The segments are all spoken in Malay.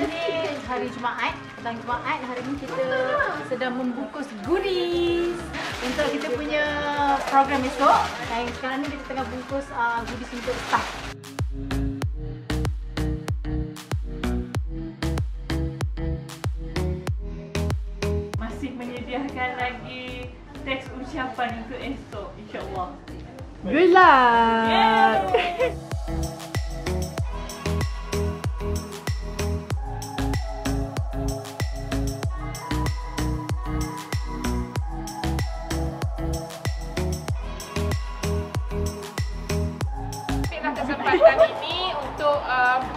ni hari Jumaat. Dan Jumaat hari ni kita sedang membungkus goodies untuk kita punya program esok. Dan sekarang ni kita tengah bungkus goodies untuk staff. Masih menyediakan lagi teks ucapan untuk esok, insya-Allah. Good luck! Yeah. Kesempatan ini untuk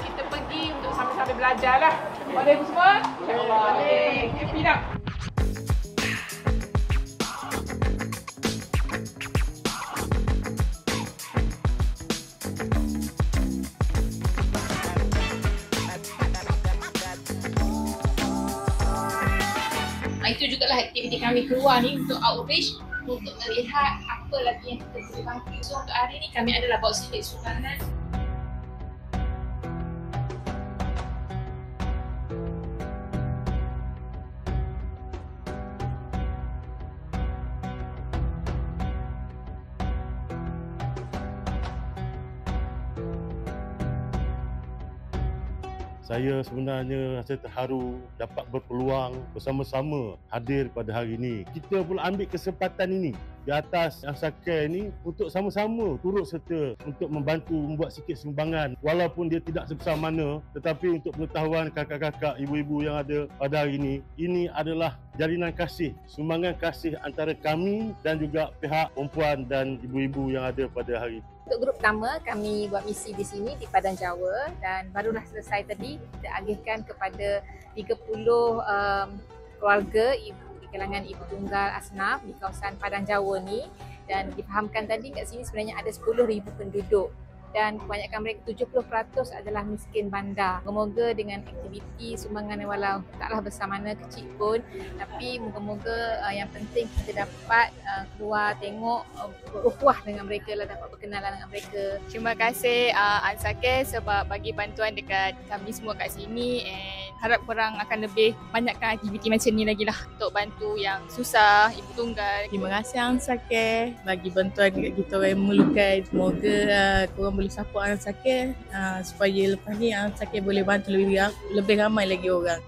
kita pergi untuk sama-sama belajar lah. Boleh semua? InsyaAllah. Boleh. Keep up. Itu jugalah aktiviti kami keluar ni untuk outreach, untuk melihat apa lagi yang kita boleh bantu. So untuk hari ni kami adalah bawa sedikit sumbangan. Saya sebenarnya rasa terharu dapat berpeluang bersama-sama hadir pada hari ini. Kita pula ambil kesempatan ini di atas Ansakir ini untuk sama-sama turut serta untuk membantu membuat sikit sumbangan. Walaupun dia tidak sebesar mana, tetapi untuk pengetahuan kakak-kakak, ibu-ibu yang ada pada hari ini adalah jalinan kasih, sumbangan kasih antara kami dan juga pihak perempuan dan ibu-ibu yang ada pada hari ini. Untuk grup pertama, kami buat misi di sini di Padang Jawa dan barulah selesai tadi. Kita agihkan kepada 30 keluarga di kalangan ibu tunggal asnaf di kawasan Padang Jawa ni, dan difahamkan tadi kat sini sebenarnya ada 10,000 penduduk dan kebanyakan mereka 70% adalah miskin bandar. Moga-moga dengan aktiviti sumbangan yang walau taklah besar mana kecil pun, tapi moga-moga yang penting kita dapat keluar tengok, berukhuwah dengan mereka lah, dapat berkenalan dengan mereka. Terima kasih Ansakir sebab bagi bantuan dekat kami semua kat sini, and harap korang akan lebih banyakkan aktiviti macam ni lagi lah untuk bantu yang susah, ibu tunggal. Terima kasih Ansakir bagi bantuan dekat kita orang yang memerlukan. Semoga korang boleh support Ansakir supaya lepas ni Ansakir boleh bantu lebih ramai lagi orang.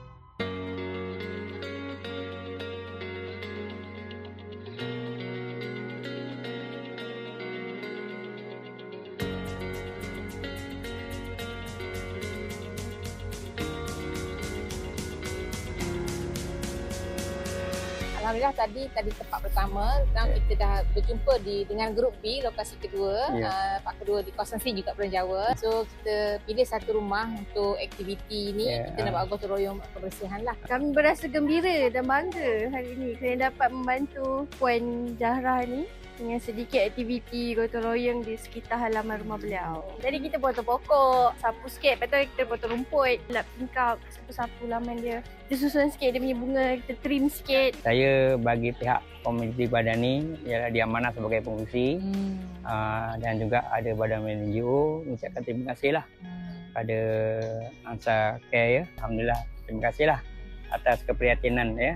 Alhamdulillah tadi tempat pertama, sekarang kita dah berjumpa dengan grup B, lokasi kedua, tempat kedua di kawasan C juga Padang Jawa. So kita pilih satu rumah untuk aktiviti ni, kita nak buat gotong royong kebersihan lah. Kami berasa gembira dan bangga hari ini kerana dapat membantu Puan Zahra ni dengan sedikit aktiviti gotong royong di sekitar halaman rumah beliau. Jadi kita potong pokok, sapu sikit, lepas tu kita potong rumput, lap tingkap, sapu-sapu laman dia. Kita susun sikit dia punya bunga, kita trim sikit. Saya bagi pihak komuniti badan ni ialah diamanah sebagai pengurusi dan juga ada badan NGO. Ucapkan terima kasih lah pada Ansakir ya. Alhamdulillah, terima kasih lah atas keprihatinan ya.